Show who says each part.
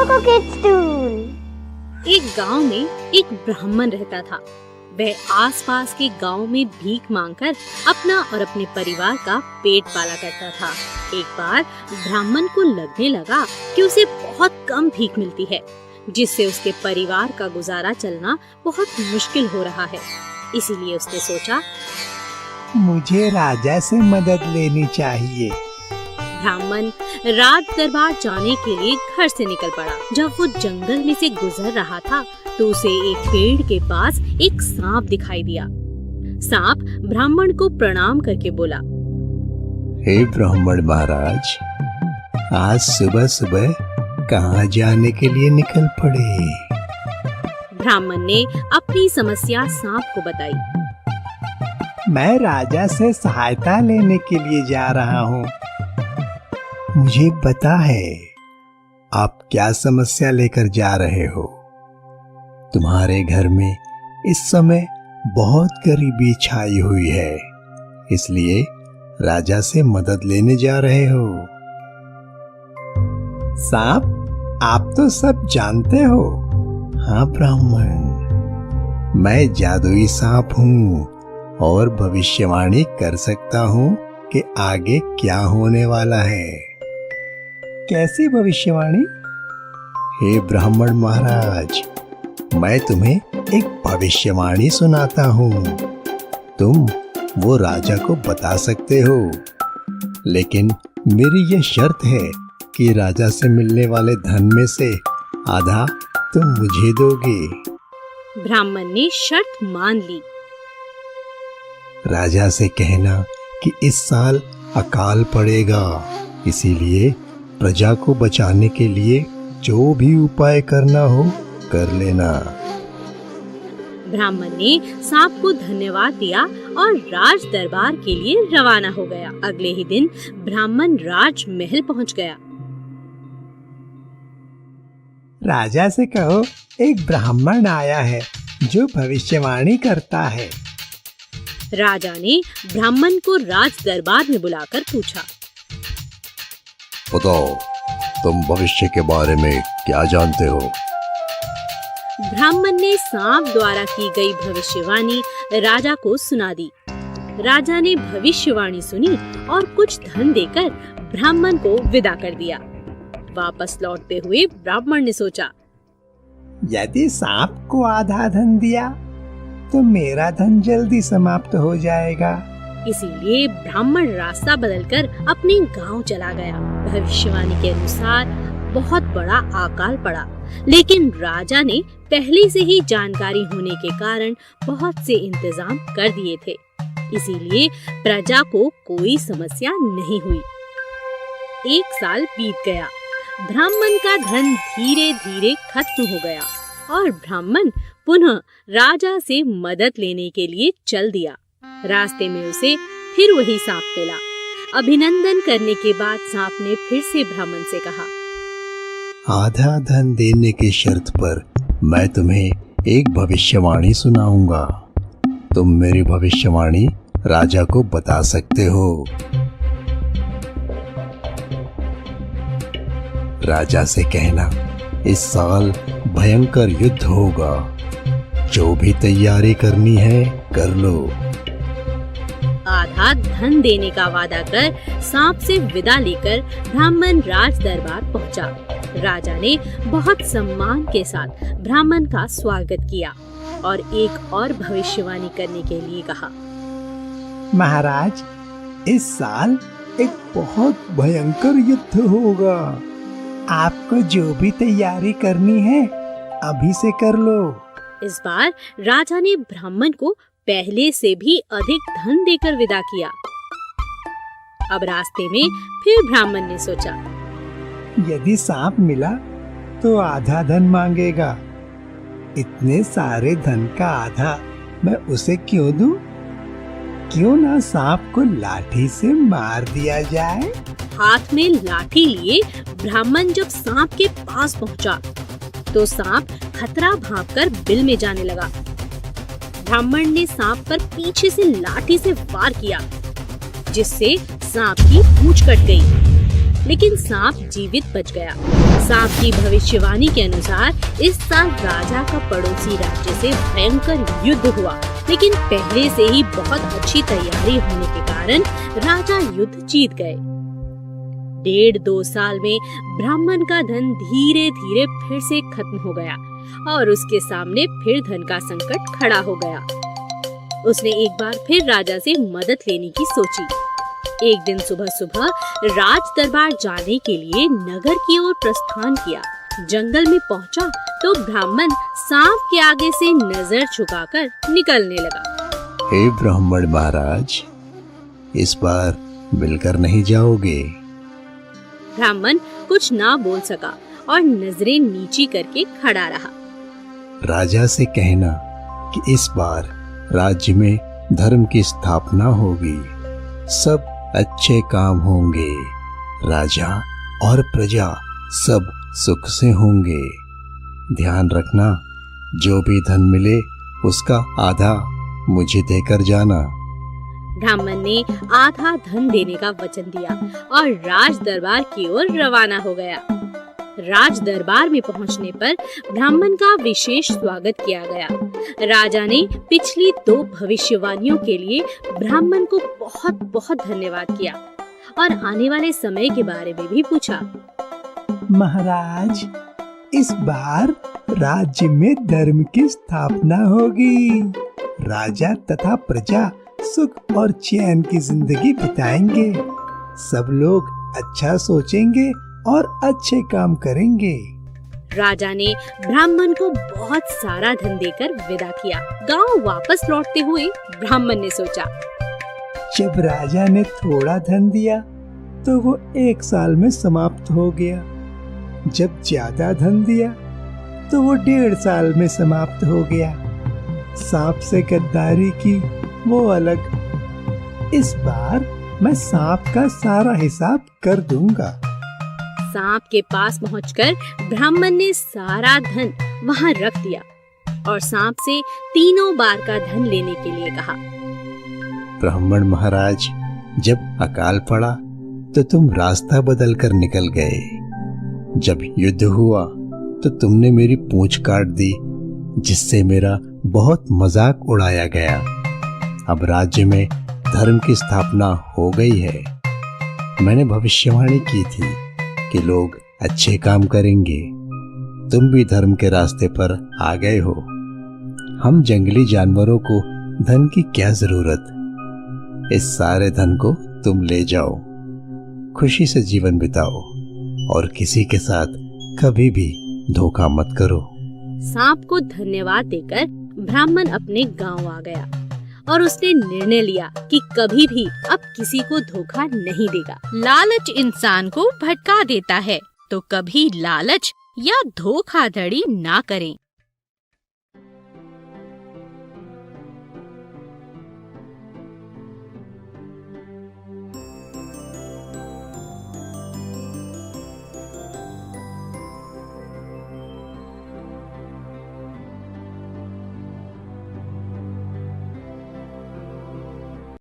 Speaker 1: Cocoa kids twin.
Speaker 2: एक गांव में एक ब्राह्मण रहता था। वह आसपास के गांव में भीख मांगकर अपना और अपने परिवार का पेट पाला करता था। एक बार ब्राह्मण को लगने लगा कि उसे बहुत कम भीख मिलती है, जिससे उसके परिवार का गुजारा चलना बहुत मुश्किल हो रहा है। इसीलिए उसने सोचा,
Speaker 3: मुझे राजा से मदद लेनी चाहिए।
Speaker 2: ब्राह्मण राज दरबार जाने के लिए घर से निकल पड़ा। जब वो जंगल में से गुजर रहा था तो उसे एक पेड़ के पास एक सांप दिखाई दिया। सांप ब्राह्मण को प्रणाम करके बोला,
Speaker 3: हे ब्राह्मण महाराज, आज सुबह सुबह कहाँ जाने के लिए निकल पड़े?
Speaker 2: ब्राह्मण ने अपनी समस्या सांप को बताई।
Speaker 3: मैं राजा से सहायता लेने के लिए जा रहा हूँ। मुझे पता है आप क्या समस्या लेकर जा रहे हो। तुम्हारे घर में इस समय बहुत गरीबी छाई हुई है, इसलिए राजा से मदद लेने जा रहे हो। सांप, आप तो सब जानते हो। हाँ ब्राह्मण, मैं जादुई सांप हूँ और भविष्यवाणी कर सकता हूँ कि आगे क्या होने वाला है। कैसी भविष्यवाणी? हे ब्राह्मण महाराज, मैं तुम्हें एक भविष्यवाणी सुनाता हूँ। तुम वो राजा को बता सकते हो, लेकिन मेरी ये शर्त है कि राजा से मिलने वाले धन में से आधा तुम मुझे दोगे।
Speaker 2: ब्राह्मण ने शर्त मान ली।
Speaker 3: राजा से कहना कि इस साल अकाल पड़ेगा, इसीलिए प्रजा को बचाने के लिए जो भी उपाय करना हो कर लेना।
Speaker 2: ब्राह्मण ने सांप को धन्यवाद दिया और राज दरबार के लिए रवाना हो गया। अगले ही दिन ब्राह्मण राजमहल पहुंच गया।
Speaker 3: राजा से कहो, एक ब्राह्मण आया है जो भविष्यवाणी करता है।
Speaker 2: राजा ने ब्राह्मण को राज दरबार में बुलाकर पूछा,
Speaker 3: बताओ, तुम भविष्य के बारे में क्या जानते हो?
Speaker 2: ब्राह्मण ने सांप द्वारा की गई भविष्यवाणी राजा को सुना दी। राजा ने भविष्यवाणी सुनी और कुछ धन देकर ब्राह्मण को विदा कर दिया। वापस लौटते हुए ब्राह्मण ने सोचा,
Speaker 3: यदि सांप को आधा धन दिया तो मेरा धन जल्दी समाप्त हो जाएगा।
Speaker 2: इसीलिए ब्राह्मण रास्ता बदलकर अपने गांव चला गया। भविष्यवाणी के अनुसार बहुत बड़ा अकाल पड़ा, लेकिन राजा ने पहले से ही जानकारी होने के कारण बहुत से इंतजाम कर दिए थे, इसीलिए प्रजा को कोई समस्या नहीं हुई। एक साल बीत गया। ब्राह्मण का धन धीरे धीरे खत्म हो गया और ब्राह्मण पुनः राजा से मदद लेने के लिए चल दिया। रास्ते में उसे फिर वही सांप मिला। अभिनंदन करने के बाद सांप ने फिर से ब्राह्मण से कहा,
Speaker 3: आधा धन देने की शर्त पर मैं तुम्हें एक भविष्यवाणी सुनाऊंगा। तुम मेरी भविष्यवाणी राजा को बता सकते हो। राजा से कहना, इस साल भयंकर युद्ध होगा, जो भी तैयारी करनी है कर लो।
Speaker 2: आधा धन देने का वादा कर सांप से विदा लेकर ब्राह्मण राज दरबार पहुंचा। राजा ने बहुत सम्मान के साथ ब्राह्मण का स्वागत किया और एक और भविष्यवाणी करने के लिए कहा,
Speaker 3: महाराज, इस साल एक बहुत भयंकर युद्ध होगा। आपको जो भी तैयारी करनी है अभी से कर लो।
Speaker 2: इस बार राजा ने ब्राह्मण को पहले से भी अधिक धन देकर विदा किया। अब रास्ते में फिर ब्राह्मण ने सोचा,
Speaker 3: यदि सांप मिला तो आधा धन मांगेगा। इतने सारे धन का आधा मैं उसे क्यों दूं? क्यों ना सांप को लाठी से मार दिया जाए।
Speaker 2: हाथ में लाठी लिए ब्राह्मण जब सांप के पास पहुंचा तो सांप खतरा भांपकर बिल में जाने लगा। ब्राह्मण ने सांप पर पीछे से लाठी से वार किया, जिससे सांप की पूंछ कट गई। लेकिन सांप जीवित बच गया। सांप की भविष्यवाणी के अनुसार इस साल राजा का पड़ोसी राज्य से भयंकर युद्ध हुआ, लेकिन पहले से ही बहुत अच्छी तैयारी होने के कारण राजा युद्ध जीत गए। 1.5-2 साल में ब्राह्मण का धन धीरे धीरे फिर से खत्म हो गया और उसके सामने फिर धन का संकट खड़ा हो गया। उसने एक बार फिर राजा से मदद लेने की सोची। एक दिन सुबह सुबह राज दरबार जाने के लिए नगर की ओर प्रस्थान किया। जंगल में पहुंचा तो ब्राह्मण सांप के आगे से नजर झुकाकर निकलने लगा।
Speaker 3: हे ब्राह्मण महाराज, इस बार मिलकर नहीं जाओगे?
Speaker 2: ब्राह्मण कुछ ना बोल सका और नजरें नीची करके खड़ा रहा।
Speaker 3: राजा से कहना कि इस बार राज्य में धर्म की स्थापना होगी, सब अच्छे काम होंगे, राजा और प्रजा सब सुख से होंगे। ध्यान रखना, जो भी धन मिले उसका आधा मुझे देकर जाना।
Speaker 2: ब्राह्मण ने आधा धन देने का वचन दिया और राज दरबार की ओर रवाना हो गया। राज दरबार में पहुंचने पर ब्राह्मण का विशेष स्वागत किया गया। राजा ने पिछली 2 भविष्यवाणियों के लिए ब्राह्मण को बहुत बहुत धन्यवाद किया और आने वाले समय के बारे में भी पूछा।
Speaker 3: महाराज, इस बार राज्य में धर्म की स्थापना होगी, राजा तथा प्रजा सुख और चैन की जिंदगी बिताएंगे, सब लोग अच्छा सोचेंगे और अच्छे काम करेंगे।
Speaker 2: राजा ने ब्राह्मण को बहुत सारा धन देकर विदा किया। गांव वापस लौटते हुए ब्राह्मण ने सोचा,
Speaker 3: जब राजा ने थोड़ा धन दिया तो वो 1 साल में समाप्त हो गया, जब ज्यादा धन दिया तो वो 1.5 साल में समाप्त हो गया। सांप से गद्दारी की वो अलग। इस बार मैं सांप का सारा हिसाब कर दूंगा।
Speaker 2: सांप के पास पहुंचकर ब्राह्मण ने सारा धन वहां रख दिया और सांप से 3 बार का धन लेने के लिए कहा।
Speaker 3: ब्राह्मण महाराज, जब अकाल पड़ा तो तुम रास्ता बदल कर निकल गए। जब युद्ध हुआ तो तुमने मेरी पूंछ काट दी, जिससे मेरा बहुत मजाक उड़ाया गया। अब राज्य में धर्म की स्थापना हो गई है। मैंने भविष्यवाणी की थी कि लोग अच्छे काम करेंगे। तुम भी धर्म के रास्ते पर आ गए हो। हम जंगली जानवरों को धन की क्या जरूरत। इस सारे धन को तुम ले जाओ, खुशी से जीवन बिताओ और किसी के साथ कभी भी धोखा मत करो।
Speaker 2: सांप को धन्यवाद देकर ब्राह्मण अपने गांव आ गया और उसने निर्णय लिया कि कभी भी अब किसी को धोखा नहीं देगा। लालच इंसान को भटका देता है, तो कभी लालच या धोखाधड़ी ना करें।